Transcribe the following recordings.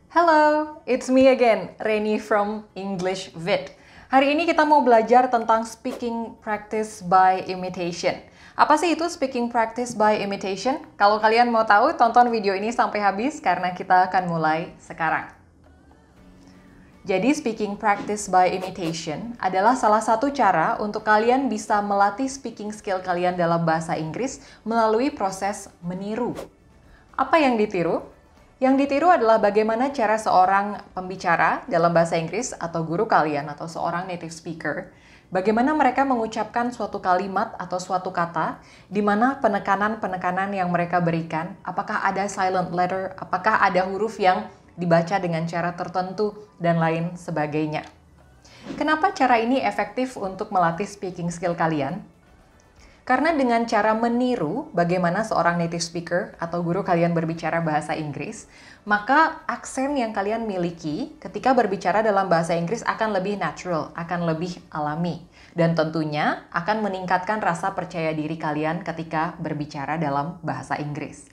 Hello, it's me again, Reni from English Vid. Hari ini kita mau belajar tentang speaking practice by imitation. Apa sih itu speaking practice by imitation? Kalau kalian mau tahu, tonton video ini sampai habis karena kita akan mulai sekarang. Jadi speaking practice by imitation adalah salah satu cara untuk kalian bisa melatih speaking skill kalian dalam bahasa Inggris melalui proses meniru. Apa yang ditiru? Yang ditiru adalah bagaimana cara seorang pembicara dalam bahasa Inggris atau guru kalian atau seorang native speaker, bagaimana mereka mengucapkan suatu kalimat atau suatu kata, di mana penekanan-penekanan yang mereka berikan, apakah ada silent letter, apakah ada huruf yang dibaca dengan cara tertentu, dan lain sebagainya. Kenapa cara ini efektif untuk melatih speaking skill kalian? Karena dengan cara meniru bagaimana seorang native speaker atau guru kalian berbicara bahasa Inggris, maka aksen yang kalian miliki ketika berbicara dalam bahasa Inggris akan lebih natural, akan lebih alami. Dan tentunya akan meningkatkan rasa percaya diri kalian ketika berbicara dalam bahasa Inggris.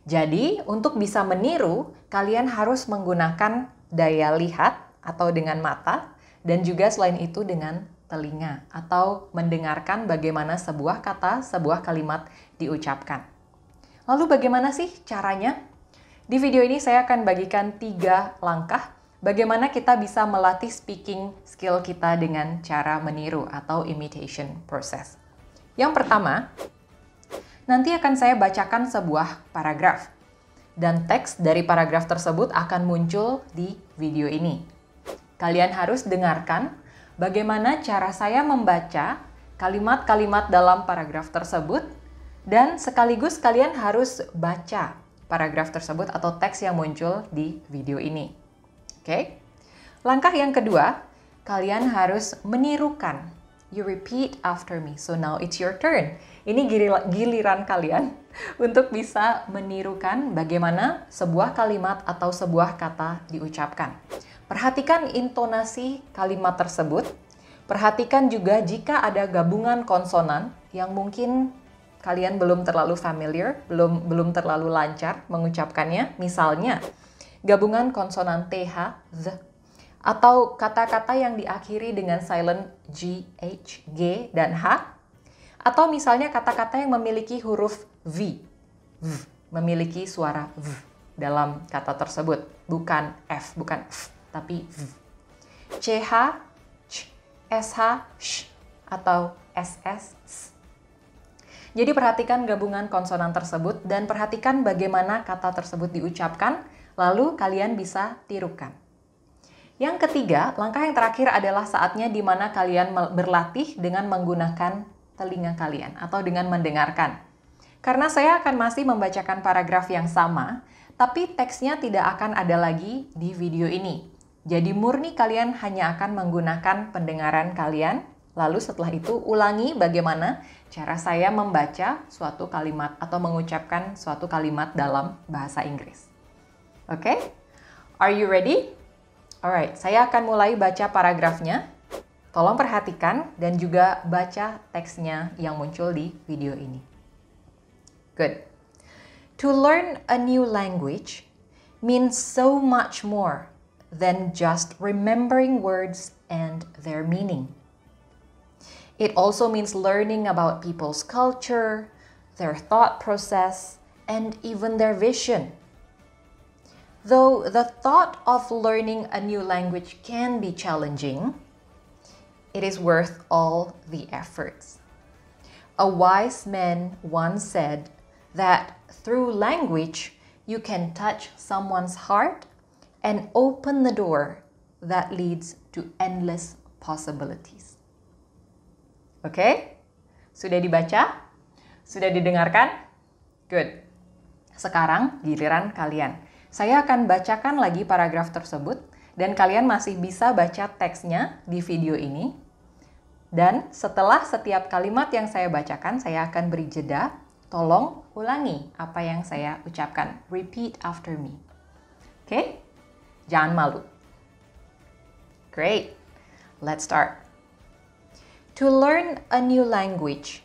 Jadi, untuk bisa meniru, kalian harus menggunakan daya lihat atau dengan mata, dan juga selain itu dengan telinga atau mendengarkan bagaimana sebuah kata, sebuah kalimat diucapkan. Lalu bagaimana sih caranya? Di video ini saya akan bagikan 3 langkah bagaimana kita bisa melatih speaking skill kita dengan cara meniru atau imitation process. Yang pertama, nanti akan saya bacakan sebuah paragraf dan teks dari paragraf tersebut akan muncul di video ini. Kalian harus dengarkan bagaimana cara saya membaca kalimat-kalimat dalam paragraf tersebut dan sekaligus kalian harus baca paragraf tersebut atau teks yang muncul di video ini. Oke? Langkah yang kedua, kalian harus menirukan. You repeat after me. So now it's your turn. Ini giliran kalian untuk bisa menirukan bagaimana sebuah kalimat atau sebuah kata diucapkan. Perhatikan intonasi kalimat tersebut. Perhatikan juga jika ada gabungan konsonan yang mungkin kalian belum terlalu familiar, belum terlalu lancar mengucapkannya. Misalnya, gabungan konsonan TH, Z, atau kata-kata yang diakhiri dengan silent G, H, G, dan H. Atau misalnya kata-kata yang memiliki huruf V, memiliki suara V dalam kata tersebut. Bukan F, bukan F, tapi V. CH, C, SH, SH, atau SS, S. Jadi perhatikan gabungan konsonan tersebut dan perhatikan bagaimana kata tersebut diucapkan, lalu kalian bisa tirukan. Yang ketiga, langkah yang terakhir adalah saatnya di mana kalian berlatih dengan menggunakan telinga kalian atau dengan mendengarkan. Karena saya akan masih membacakan paragraf yang sama, tapi teksnya tidak akan ada lagi di video ini. Jadi murni kalian hanya akan menggunakan pendengaran kalian, lalu setelah itu ulangi bagaimana cara saya membaca suatu kalimat atau mengucapkan suatu kalimat dalam bahasa Inggris. Oke? Are you ready? Alright, saya akan mulai baca paragrafnya. Tolong perhatikan dan juga baca teksnya yang muncul di video ini. Good. To learn a new language means so much more than just remembering words and their meaning. It also means learning about people's culture, their thought process, and even their vision. Though the thought of learning a new language can be challenging, it is worth all the efforts. A wise man once said that through language you can touch someone's heart and open the door that leads to endless possibilities. Oke? Sudah dibaca? Sudah didengarkan? Good. Sekarang giliran kalian. Saya akan bacakan lagi paragraf tersebut dan kalian masih bisa baca teksnya di video ini. Dan setelah setiap kalimat yang saya bacakan, saya akan beri jeda. Tolong ulangi apa yang saya ucapkan. Repeat after me. Oke? Jangan malu. Great. Let's start. To learn a new language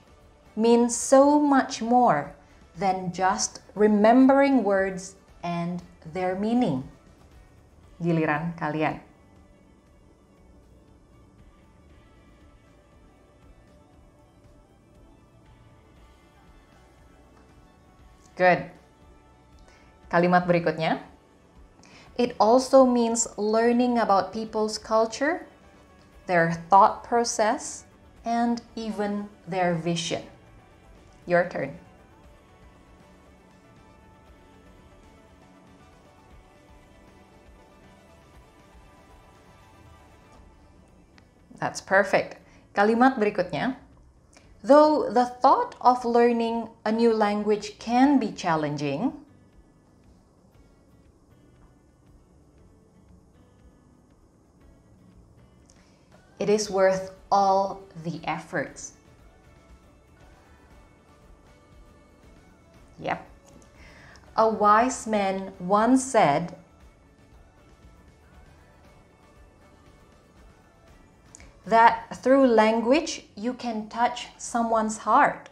means so much more than just remembering words and their meaning. giliran kalian. Good. Kalimat berikutnya. It also means learning about people's culture, their thought process, and even their vision. Your turn. That's perfect. Kalimat berikutnya. Though the thought of learning a new language can be challenging, it is worth all the efforts. Yep. A wise man once said, that through language you can touch someone's heart.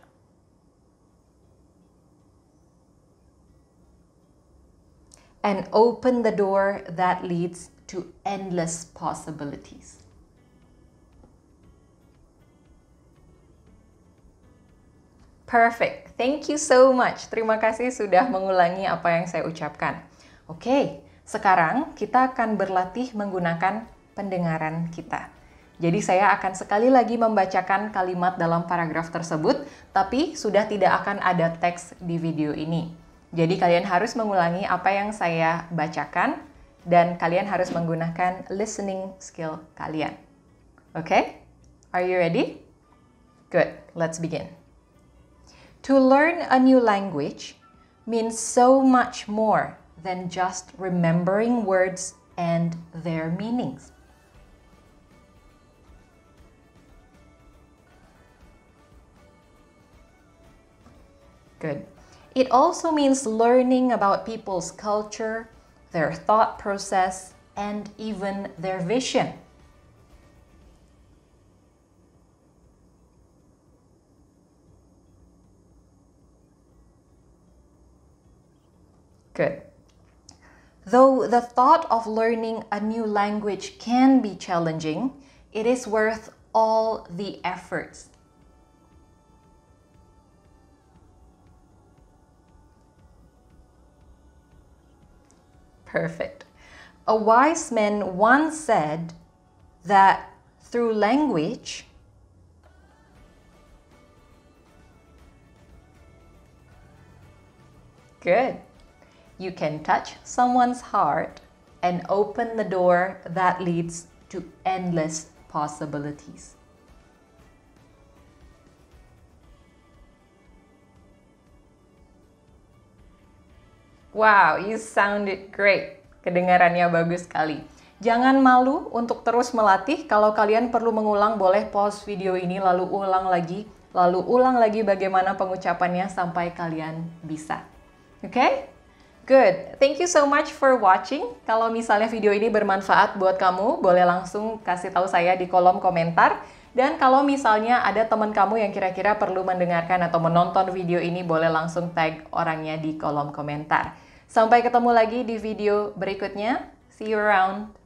And open the door that leads to endless possibilities. Perfect. Thank you so much. Terima kasih sudah mengulangi apa yang saya ucapkan. Oke, sekarang kita akan berlatih menggunakan pendengaran kita. Jadi saya akan sekali lagi membacakan kalimat dalam paragraf tersebut, tapi sudah tidak akan ada teks di video ini. Jadi kalian harus mengulangi apa yang saya bacakan, dan kalian harus menggunakan listening skill kalian. Oke? Are you ready? Good. Let's begin. To learn a new language means so much more than just remembering words and their meanings. Good. It also means learning about people's culture, their thought process, and even their vision. Good. Though the thought of learning a new language can be challenging, it is worth all the efforts. Perfect. A wise man once said that through language, good, you can touch someone's heart and open the door that leads to endless possibilities. Wow, you sounded great. Kedengarannya bagus sekali. Jangan malu untuk terus melatih. Kalau kalian perlu mengulang, boleh pause video ini lalu ulang lagi bagaimana pengucapannya sampai kalian bisa. Oke? Good. Thank you so much for watching. Kalau misalnya video ini bermanfaat buat kamu, boleh langsung kasih tahu saya di kolom komentar. Dan kalau misalnya ada teman kamu yang kira-kira perlu mendengarkan atau menonton video ini, boleh langsung tag orangnya di kolom komentar. Sampai ketemu lagi di video berikutnya. See you around.